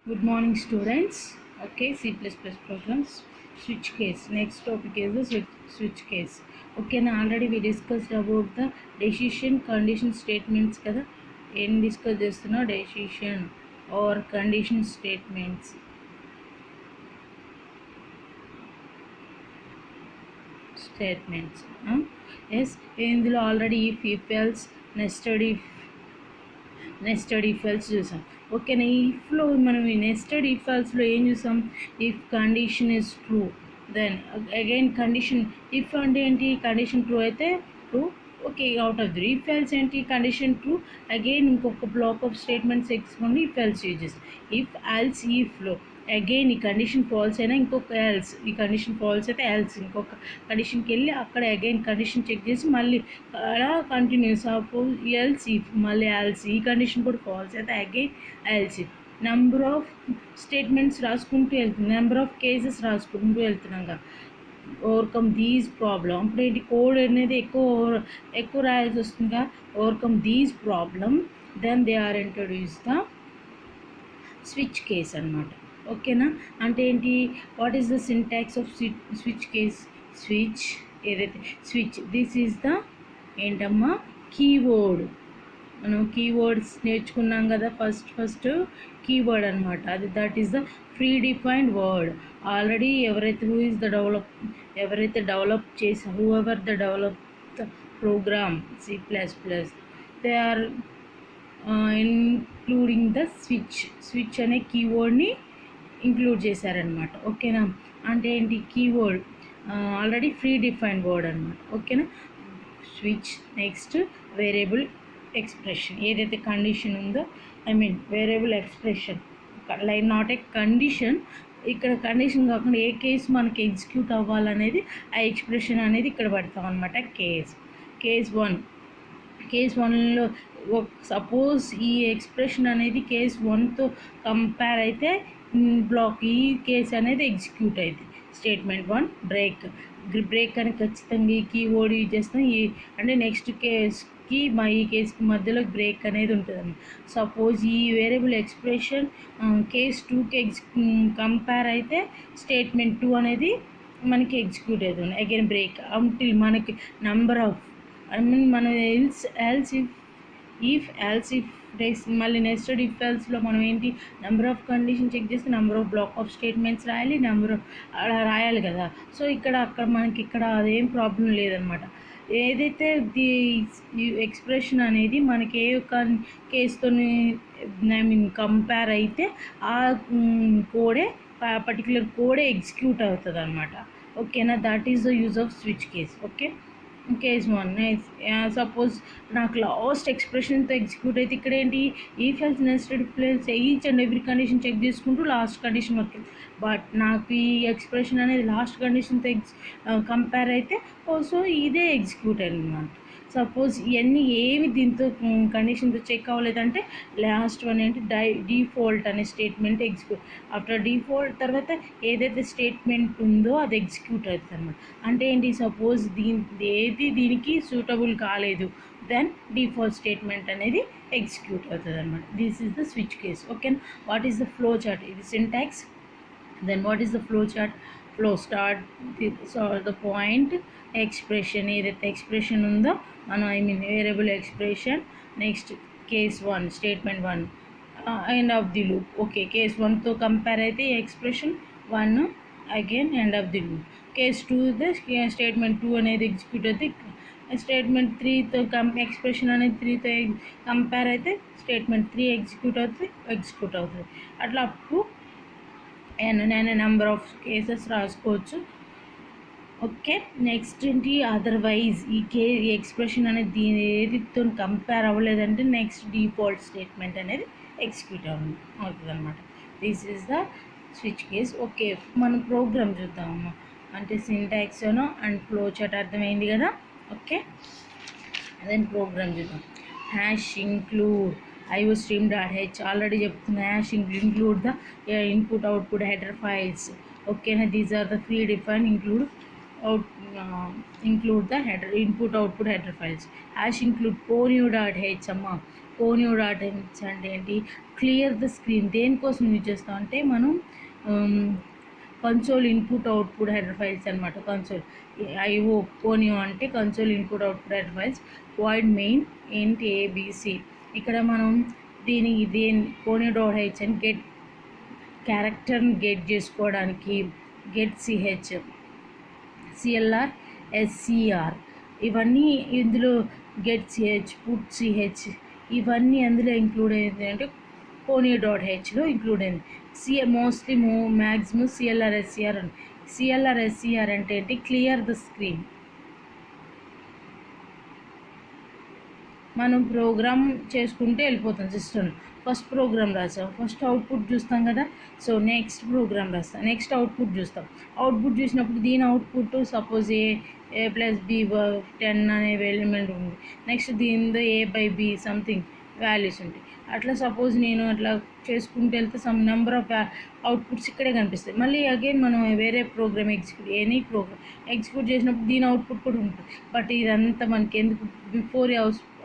Good morning, students. Okay, C++ programs switch case. Next topic is the switch case. Okay, now already we discussed about the decision condition statements kada. Em discuss chestunna decision or condition statements. Yes, ఇందులో already if else nested if else చూసాం. ఓకేనా, ఇఫ్లో మనం ఈ nested if ఎల్స్లో ఏం చూసాం? If condition is true then again condition. If అంటే ఏంటి? కండిషన్ ట్రూ అయితే true. Okay, out of the if else ఏంటి? కండిషన్ ట్రూ అగైన్ ఇంకొక బ్లాక్ ఆఫ్ స్టేట్మెంట్స్ ఎక్స్కోండి if else uses. If else ఇఫ్లో అగైన్ ఈ కండిషన్ ఫాల్స్ అయినా ఇంకొక ఎల్స్, ఈ కండిషన్ ఫాల్స్ అయితే ఎల్స్ ఇంకొక కండిషన్కి వెళ్ళి అక్కడ అగైన్ కండిషన్ చెక్ చేసి మళ్ళీ అలా కంటిన్యూ. సపోజ్ ఎల్స్ ఇఫ్ మళ్ళీ ఎల్స్, ఈ కండిషన్ కూడా ఫాల్స్ అయితే again else if. Number of statements రాసుకుంటూ వెళ్తుంది, నెంబర్ ఆఫ్ కేసెస్ రాసుకుంటూ వెళ్తున్నాం కదా. Overcome these problem. అప్పుడు ఏంటి? కోడ్ అనేది ఎక్కువ రాయాల్సి వస్తుందిగా. Overcome these problem then they are introduce the switch case అన్నమాట. ఓకేనా, అంటే ఏంటి? What is the syntax of switch case? Switch ఏదైతే స్విచ్, దిస్ ఈజ్ ద ఏంటమ్మా? కీవర్డ్. మనం కీవర్డ్స్ నేర్చుకున్నాం కదా. ఫస్ట్ కీవర్డ్ అనమాట అది. That is the predefined word. Already ఎవరైతే డెవలప్ చేసా whoever the develop the program C++, they are including the switch అనే కీవర్డ్ని ఇంక్లూడ్ చేశారనమాట. ఓకేనా, అంటే ఏంటి? Keyword already predefined word అనమాట. ఓకేనా, స్విచ్. Next variable expression. ఏదైతే కండిషన్ ఉందో, variable expression, like not a condition. ఇక్కడ కండిషన్ కాకుండా ఏ కేసు మనకి ఎగ్జిక్యూట్ అవ్వాలనేది ఆ ఎక్స్ప్రెషన్ అనేది ఇక్కడ పెడతాం అనమాట. కేస్ 1లో సపోజ్ ఈ ఎక్స్ప్రెషన్ అనేది కేస్ 1తో కంపేర్ అయితే ఈ కేస్ అనేది ఎగ్జిక్యూట్ అయింది. స్టేట్మెంట్ 1 బ్రేక్ అని ఖచ్చితంగా ఈ కీవర్డ్ యూజ్ చేస్తాం. అంటే నెక్స్ట్ కేస్కి ఈ కేస్కి మధ్యలో బ్రేక్ అనేది ఉంటుంది. సపోజ్ ఈ వేరియబుల్ ఎక్స్ప్రెషన్ కేస్ 2కి కంపేర్ అయితే స్టేట్మెంట్ 2 అనేది మనకి ఎగ్జిక్యూట్ అవుతుంది. అగైన్ బ్రేక్ అంటిల్ మనకి నెంబర్ ఆఫ్ మనం ఎల్స్ ఇఫ్ మళ్ళీ నెస్టెడ్ ఇఫ్ ఎల్స్లో మనం ఏంటి? నెంబర్ ఆఫ్ కండిషన్ చెక్ చేస్తే number of black of statements రాయాలి, అలా రాయాలి కదా. సో అక్కడ మనకి ఇక్కడ అదేం ప్రాబ్లం లేదనమాట. ఏదైతే ఎక్స్ప్రెషన్ అనేది మనకి ఏ కేసుతో కంపేర్ అయితే ఆ పర్టికులర్ కోడే ఎగ్జిక్యూట్ అవుతుంది అనమాట. ఓకేనా, that is the use of switch case. Okay, case 1 suppose నాకు లాస్ట్ ఎక్స్ప్రెషన్తో ఎగ్జిక్యూట్ అయితే ఇక్కడ ఏంటి? If else nested if else each and every condition check చేసుకుంటూ లాస్ట్ కండిషన్ వరకు. బట్ నాకు ఈ ఎక్స్ప్రెషన్ అనేది లాస్ట్ కండిషన్తో కంపేర్ అయితే సో ఇదే ఎగ్జిక్యూట్ అన్నమాట. సపోజ్ ఇవన్నీ ఏమి దీంతో కండిషన్తో చెక్ అవ్వలేదంటే లాస్ట్ వన్ ఏంటి? డిఫాల్ట్ అనే స్టేట్మెంట్ ఎగ్జిక్యూట్. ఆఫ్టర్ డిఫాల్ట్ తర్వాత ఏదైతే స్టేట్మెంట్ ఉందో అది ఎగ్జిక్యూట్ అవుతుంది అనమాట. అంటే ఏంటి? సపోజ్ దీనికి సూటబుల్ కాలేదు, దెన్ డిఫాల్ట్ స్టేట్మెంట్ అనేది ఎగ్జిక్యూట్ అవుతుంది అనమాట. This is the switch case. Okay, what is the flow chart? ఇది syntax. Then what is the flow chart? Flow start the point expression. ఏదైతే ఎక్స్ప్రెషన్ ఉందో మనం variable expression. Next case 1 statement 1 end of the loop. Okay, case 1తో compare అయితే expression 1 again end of the loop. Case 2 statement 2 అనేది execute అవుతుంది. Statement 3తో expression అనేది 3తో compare అయితే స్టేట్మెంట్ 3 ఎగ్జిక్యూట్ అవుతుంది. అట్లా అప్పుడు నెంబర్ ఆఫ్ కేసెస్ రాసుకోవచ్చు. ఓకే, నెక్స్ట్ ఏంటి? అదర్వైజ్ ఈ ఎక్స్ప్రెషన్ అనేది ఏదితో కంపేర్ అవ్వలేదంటే నెక్స్ట్ డిఫాల్ట్ స్టేట్మెంట్ అనేది ఎగ్జిక్యూట్ అవుతుంది అనమాట. This is the switch case. Okay, మనం ప్రోగ్రామ్ చూద్దామమ్మా. అంటే సింటాక్స్ అండ్ ఫ్లో చార్ట్ అర్థమైంది కదా. ఓకే, దెన్ ప్రోగ్రామ్ చూద్దాం. #include iostream.h ఆల్రెడీ చెప్తున్నా. #include the input output header files. ఓకేనా, these are the predefine include the header input output header files. #include ponyo.h అమ్మా. కోనియో డాట్ హెచ్ అంటే ఏంటి, clear the screen. దేనికోసం యూజ్ చేస్తాం అంటే మనం console input output header files అనమాట. Console IO కోనియో అంటే console input output header files. Void main ఏంటి ఏబిసి. ఇక్కడ మనం దేని కోనియో డాట్ హెచ్ అని గెట్ క్యారెక్టర్ని గెట్ చేసుకోవడానికి గెట్ సిహెచ్, సిఎల్ఆర్, ఎస్సిఆర్ ఇవన్నీ ఇందులో గెట్ సిహెచ్, పుట్ సిహెచ్ ఇవన్నీ అందులో ఇంక్లూడ్ అయింది అంటే కోనియో డాట్ హెచ్లో ఇంక్లూడ్ అయింది. మోస్ట్లీ మ్యాక్సిమం సిఎల్ఆర్ ఎస్సిఆర్ అని. సిఎల్ఆర్ ఎస్సిఆర్ అంటే ఏంటి, క్లియర్ ద స్క్రీన్. మనం ప్రోగ్రామ్ చేసుకుంటే వెళ్ళిపోతాం సిస్టమ్. ఫస్ట్ ప్రోగ్రామ్ రాసాం, ఫస్ట్ అవుట్పుట్ చూస్తాం కదా. సో నెక్స్ట్ ప్రోగ్రామ్ రాస్తాం, నెక్స్ట్ అవుట్పుట్ చూస్తాం. అవుట్పుట్ చూసినప్పుడు దీని అవుట్పుట్ సపోజ్ ఏ ప్లస్ బి 10 అనే ఎలిమెంట్ ఉంది. నెక్స్ట్ దీనిలో A/B సంథింగ్ వాల్యూస్ ఉంటాయి. అట్లా సపోజ్ నేను అట్లా చేసుకుంటూ వెళ్తే సమ్ నెంబర్ ఆఫ్ అవుట్పుట్స్ ఇక్కడే కనిపిస్తాయి. మళ్ళీ అగైన్ మనం వేరే ప్రోగ్రామ్ ఎనీ ప్రోగ్రామ్ ఎగ్జిక్యూట్ చేసినప్పుడు దీని అవుట్పుట్ కూడా ఉంటుంది. బట్ ఇదంతా మనకి ఎందుకు, బిఫోర్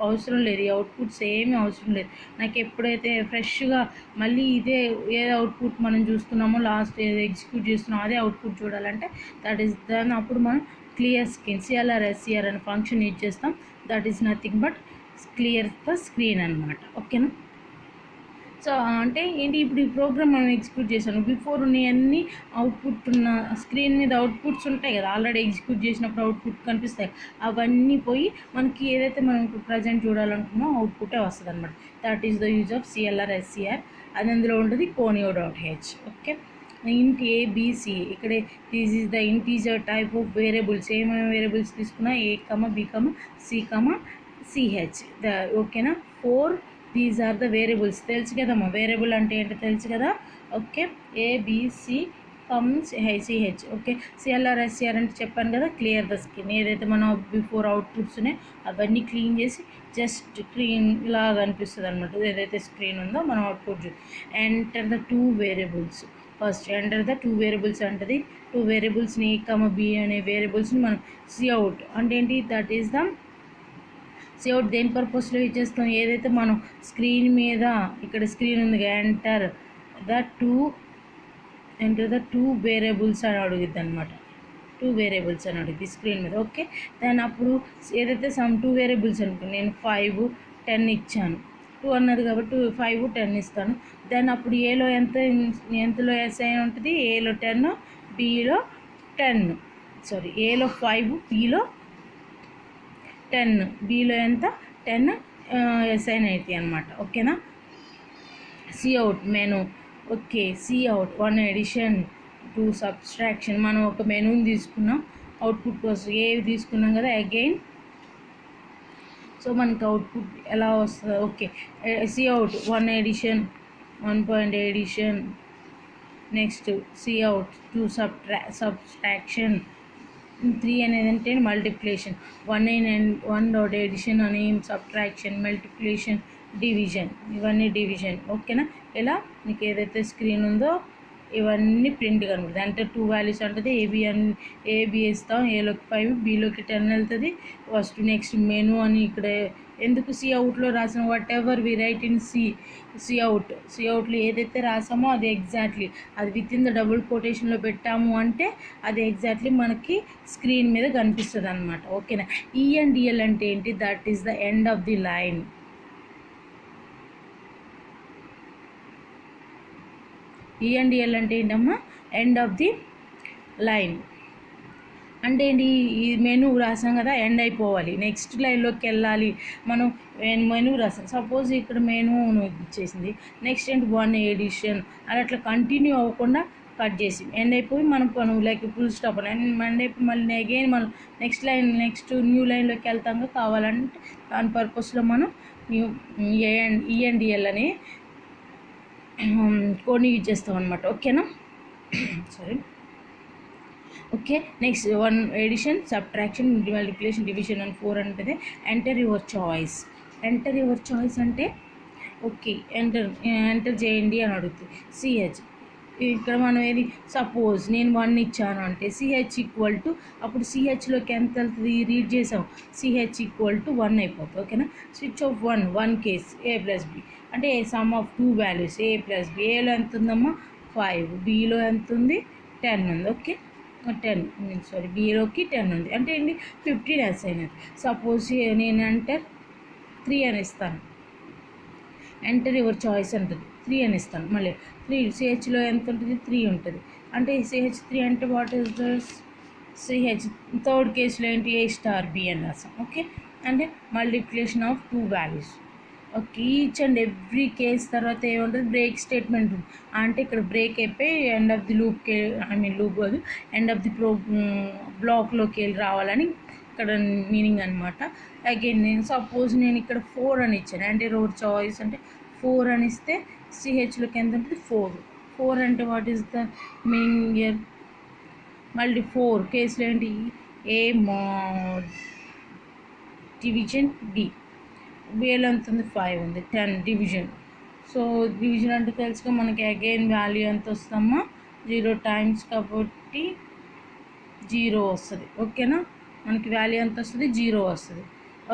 అవసరం లేదు, ఈ అవుట్పుట్స్ ఏమీ అవసరం లేదు. నాకు ఎప్పుడైతే ఫ్రెష్గా మళ్ళీ ఏ అవుట్పుట్ మనం చూస్తున్నామో లాస్ట్ ఏదో ఎగ్జిక్యూట్ చేస్తున్నామో అదే అవుట్పుట్ చూడాలంటే దట్ ఈస్ దాని అప్పుడు మనం క్లియర్ స్క్రీన్ సిఎల్ఆర్ ఎస్సిఆర్ అనే ఫంక్షన్ యూజ్ చేస్తాం. That is nothing but clear the screen అనమాట. ఓకేనా. సో అంటే ఏంటి, ఇప్పుడు ఈ ప్రోగ్రామ్ మనం ఎగ్జిక్యూట్ చేశాను, బిఫోర్ ఉన్నాయన్నీ అవుట్పుట్ ఉన్న స్క్రీన్ మీద అవుట్పుట్స్ ఉంటాయి కదా, ఆల్రెడీ ఎగ్జిక్యూట్ చేసినప్పుడు అవుట్పుట్ కనిపిస్తాయి. అవన్నీ పోయి మనకి ఏదైతే మనం ఇప్పుడు ప్రజెంట్ చూడాలనుకున్నామో అవుట్పుటే వస్తుంది అనమాట. That is the use of CLR SCR. అది అందులో ఉంటుంది కోనియో డాట్ హెచ్. ఓకే. ఇంట్ ఏబిసి, ఇక్కడ this is the integer type of variables. ఏమేమి వేరియబుల్స్ తీసుకున్నా A, B, C, CH. ఓకేనా. 4 దీస్ ఆర్ ద వేరియబుల్స్. తెలుసు కదమ్మా వేరియబుల్ అంటే ఏంటో తెలుసు కదా. Okay. ABC comes CH. Okay. CLR SCR అంటే చెప్పాను కదా, క్లియర్ ద స్క్రీన్. ఏదైతే మనం బిఫోర్ అవుట్పుట్స్ ఉన్నాయో అవన్నీ క్లీన్ చేసి జస్ట్ స్క్రీన్ లాగా అనిపిస్తుంది అనమాట. ఏదైతే స్క్రీన్ ఉందో మనం output enter the 2 variables. First enter the 2 variables అంటది. 2 వేరియబుల్స్ని A, B అనే వేరియబుల్స్ని మనం సిఅవుట్ అంటే ఏంటి, దట్ ఈస్ ద సిఅవుట్. దేని పర్పస్లో యూజ్ చేస్తాం, ఏదైతే మనం స్క్రీన్ మీద ఇక్కడ స్క్రీన్ ఉంది ఎంటర్ ద 2 వేరియబుల్స్ అని అడుగుద్ది అనమాట. 2 వేరియబుల్స్ అని అడుగుద్ది స్క్రీన్ మీద. ఓకే. దాని అప్పుడు ఏదైతే 2 వేరియబుల్స్ అనుకో, నేను 5, 10 ఇచ్చాను. 2 అన్నది కాబట్టి 5, 10 ఇస్తాను. దాన్ని అప్పుడు ఎంతలో ఎస్ఐ ఉంటుంది, ఏలో 10, బిలో 10, సారీ ఏలో 5, బిలో 10, బిలో ఎంత 10 ఎస్ఐన్ అవుతాయి అనమాట. ఓకేనా. Cout menu. Okay. Cout 1 addition 2 subtraction. మనం ఒక మెనూని తీసుకున్నాం అవుట్పుట్ కోసం, ఏవి తీసుకున్నాం కదా అగైన్. సో మనకి అవుట్పుట్ ఎలా వస్తుంది. Okay. Cout 1 addition 1 addition. Next cout 2 subtraction. 3 అనేది అంటే మల్టిప్లికేషన్. 1 డాట్ ఎడిషన్ అని సబ్ట్రాక్షన్, మల్టిప్లికేషన్, డివిజన్. ఇవన్నీ డివిజన్. ఓకేనా. ఇలా మీకు ఏదైతే స్క్రీన్ ఉందో ఇవన్నీ ప్రింట్ కనబడుతుంది. అంటే 2 వాల్యూస్ ఉంటుంది. ఏబి ఇస్తాం, ఏలోకి 5, బిలోకి 10 వెళ్తుంది ఫస్ట్. నెక్స్ట్ మెను అని ఇక్కడ ఎందుకు సిఅవుట్లో రాసిన whatever we write in సిఅవుట్లో ఏదైతే రాసామో అది ఎగ్జాక్ట్లీ అది విత్ ఇన్ ద డబుల్ కోటేషన్లో పెట్టాము అంటే అది ఎగ్జాక్ట్లీ మనకి స్క్రీన్ మీద కనిపిస్తుంది అనమాట. ఓకేనా. ENDL అంటే ఏంటి, that is the end of the line. ENDL అంటే ఏంటమ్మా, ఎండ్ ఆఫ్ ది లైన్. అంటే ఏంటి, ఈ మెనూ రాసాం కదా ఎండ్ అయిపోవాలి, నెక్స్ట్ లైన్లోకి వెళ్ళాలి. మనం మెనూ రాసాం, సపోజ్ ఇక్కడ మెనూ ఇచ్చేసింది, నెక్స్ట్ ఏంటి 1 ఎడిషన్ అట్లా కంటిన్యూ అవ్వకుండా కట్ చేసి ఎండ్ అయిపోయి మనం లైక్ ఫుల్ స్టాప్ అని ఎండ్ అయిపోయి మళ్ళీ అగైన్ మనం నెక్స్ట్ న్యూ లైన్లోకి వెళ్తాం కావాలంటే దాని పర్పస్లో మనం ENDL అనే కోడ్ని యూజ్ చేస్తాం అనమాట. ఓకేనా. Sorry. Okay. Next 1 addition, subtraction, multiplication, division అని 4 ఉంటుంది. Enter your choice. Enter your choice అంటే ఓకే ఎంటర్ చేయండి అని అడుగుతుంది. CH ఇక్కడ మనం ఏది సపోజ్ నేను 1 ఇచ్చాను అంటే సిహెచ్ ఈక్వల్ టు అప్పుడు సిహెచ్లోకి ఎంత వెళ్తుంది రీడ్ చేసాం సిహెచ్ ఈక్వల్ టు 1 అయిపోతుంది ఓకేనా. Switch of 1 case A plus B అంటే sum of 2 values A plus B. ఏలో ఎంత ఉందమ్మా 5, బిలో ఎంత ఉంది 10 ఉంది ఓకే. 10 బిలోకి 10 ఉంది అంటే ఏంటి 15 అసైన్ అవుతుంది. సపోజ్ నేను ఎంటర్ 3 అని ఇస్తాను, ఎంటర్ యువర్ చాయిస్ ఉంటుంది 3 అని ఇస్తాను. మళ్ళీ 3 సిహెచ్లో ఎంత ఉంటుంది 3 ఉంటుంది అంటే సిహెచ్ 3 అంటే what is the CH. Third కేసులో ఏంటి ఏ స్టార్ బి అని రాస్తాం ఓకే. అంటే multiplication of 2 values okay. Each and every case తర్వాత ఏముంటుంది బ్రేక్ స్టేట్మెంట్ ఉంది అంటే ఇక్కడ బ్రేక్ అయిపోయి ఎండ్ ఆఫ్ ది లూప్కి లూప్ కాదు ఎండ్ ఆఫ్ ది బ్లాక్లోకి వెళ్ళి రావాలని ఇక్కడ మీనింగ్ అనమాట. అగైన్ నేను సపోజ్ నేను ఇక్కడ 4 అని ఇచ్చాను అంటే రోడ్ చాయిస్ అంటే 4 అని ఇస్తే సిహెచ్లోకి ఎంత ఉంటుంది 4 అంటే what is the meaning year. మళ్ళీ 4 కేసులో ఏంటి ఏ మోడ్ డివిజన్ బి. బిలో ఎంత ఉంది 5 ఉంది 10 డివిజన్. సో డివిజన్ అంటే తెలుసుగా మనకి అగైన్ వాల్యూ ఎంత వస్తుందమ్మా 0 టైమ్స్ కాబట్టి 0 వస్తుంది ఓకేనా. మనకి వాల్యూ ఎంత వస్తుంది 0 వస్తుంది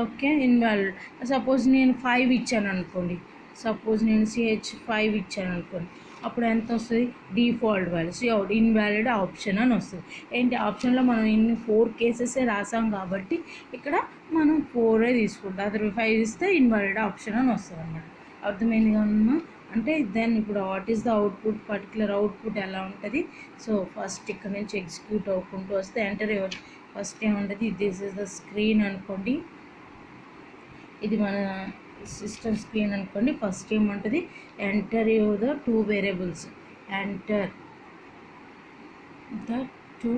ఓకే. ఇన్వాల్యూడ్ సపోజ్ నేను 5 ఇచ్చాను అనుకోండి, సపోజ్ నేను సిహెచ్ 5 ఇచ్చాను అనుకోండి అప్పుడు ఎంత వస్తుంది default value. So invalid option అని వస్తుంది. ఏంటి ఆప్షన్లో మనం ఇన్ని 4 కేసెసే రాసాం కాబట్టి ఇక్కడ మనం 4 తీసుకుంటాం. అదే 5 ఇస్తే ఇన్వాలిడ్ ఆప్షన్ అని వస్తుంది అన్నమాట. అర్థమైందిగా ఉన్నా అంటే దెన్ ఇప్పుడు what is the output particular output ఎలా ఉంటుంది. సో ఫస్ట్ ఇక్కడ నుంచి ఎగ్జిక్యూట్ అవ్వకుంటూ వస్తే ఎంటర్ ఫస్ట్ ఏముంటుంది దిస్ ఇస్ ద స్క్రీన్ అనుకోండి, ఇది మన సిస్టమ్ స్క్రీన్ అనుకోండి. ఫస్ట్ ఏముంటుంది enter the 2 variables, enter the 2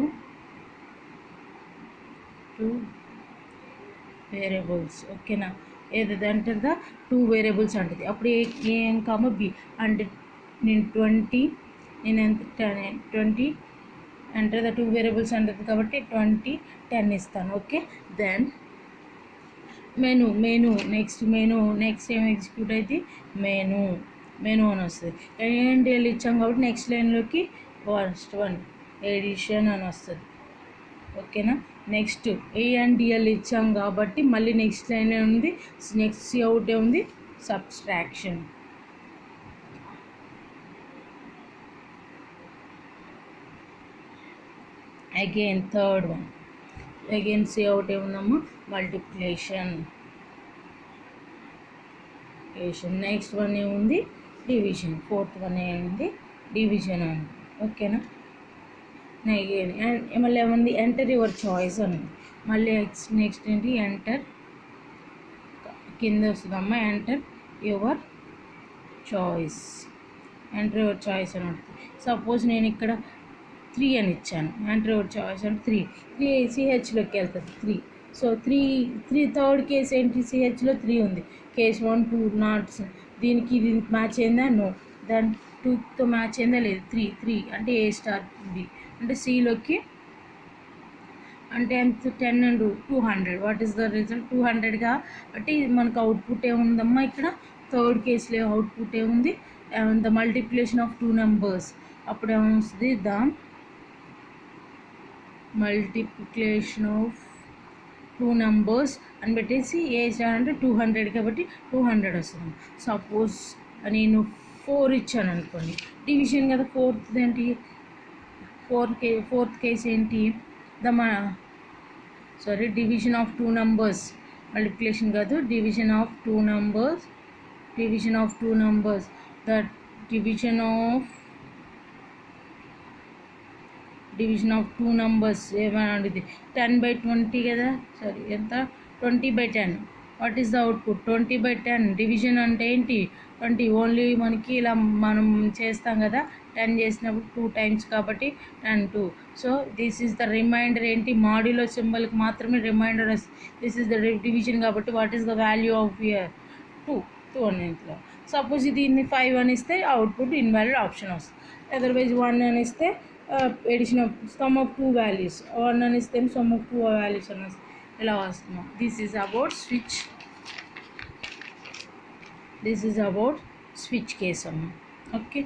variables ఓకేనా. ఏదైతే ఎంటర్ ద 2 వేరియబుల్స్ అంటుంది అప్పుడు ఏం కామ బి అంటే నేను 20 నేను ఎంత 20 ఎంటర్ ద 2 వేరియబుల్స్ అంటుంది కాబట్టి 20 10 ఇస్తాను ఓకే. దెన్ మెను నెక్స్ట్ ఏం ఎగ్జిక్యూట్ అయితే మెను అని వస్తుంది. ఏఎన్డిఎల్ ఇచ్చాం కాబట్టి నెక్స్ట్ లైన్లోకి ఫస్ట్ 1 ఎడిషన్ అని వస్తుంది ఓకేనా. నెక్స్ట్ ఏఎన్డిఎల్ ఇచ్చాం కాబట్టి మళ్ళీ నెక్స్ట్ లైన్ ఉంది, నెక్స్ట్ సిఅవుట్ ఉంది subtraction. Again third one again cout ఏముందమ్మా మల్టిప్లికేషన్. నెక్స్ట్ వన్ ఏముంది డివిజన్. ఫోర్త్ వన్ ఏముంది డివిజన్ అని ఓకేనా. మళ్ళీ ఏముంది ఎంటర్ యువర్ చాయిస్ అని ఉంది. మళ్ళీ నెక్స్ట్ ఏంటి ఎంటర్ కింద వస్తుందమ్మా ఎంటర్ యువర్ చాయిస్ అని ఉంటుంది. సపోజ్ నేను ఇక్కడ 3 అని ఇచ్చాను, ఎంటర్ యువర్ చాయిస్ అంటే 3 సిహెచ్లోకి వెళ్తుంది 3. సో 3 థర్డ్ కేస్ ఏంటి సిహెచ్లో 3 ఉంది. కేస్ 1 2 నాట్ దీనికి మ్యాచ్ అయిందా నో, దాని 2తో మ్యాచ్ అయిందా లేదు 3 అంటే ఏ స్టార్ బి అంటే సిలోకి అంటే ఎంత 10 and 200 what is the result 200 కాబట్టి మనకు అవుట్పుట్ ఏముందమ్మా ఇక్కడ థర్డ్ కేసులో అవుట్పుట్ ఏముంది ద మల్టిప్లికేషన్ ఆఫ్ 2 numbers. అప్పుడు ఏమొస్తుంది ద మల్టిప్లికేషన్ ఆఫ్ 2 numbers అని పెట్టేసి ఏ స్టార్ అంటే 200 కాబట్టి 200 వస్తుంది. సపోజ్ నేను 4 ఇచ్చాను అనుకోండి డివిజన్ కదా ఫోర్త్ ఏంటి ఫోర్త్ కేస్ ఏంటి డివిజన్ ఆఫ్ 2 numbers మల్టిప్లికేషన్ కాదు division of 2 numbers the division of 2 numbers ఏమైనా ఇది 10/20 కదా ఎంత 20/10 what is the output 20/10. Division అంటే ఏంటి 20 ఓన్లీ మనకి ఇలా మనం చేస్తాం కదా 10 చేసినప్పుడు 2 times కాబట్టి 10 2. So this is the remainder ఏంటి మాడ్యులో సింబల్కి మాత్రమే రిమైండర్ వస్తుంది. దిస్ ఈస్ ద డివిజన్ కాబట్టి what is the value of year 2 అని ఇంట్లో. సపోజ్ దీన్ని 5 అని ఇస్తే అవుట్పుట్ ఇన్వాలిడ్ ఆప్షన్ వస్తుంది. అదర్వైజ్ 1 అని ఇస్తే addition of sum of 2 values 1 అని ఇస్తే సమ్ ఆఫ్ 2 values అని వస్తుంది ఇలా వస్తున్నాం. This is about switch case అమ్మ ఓకే.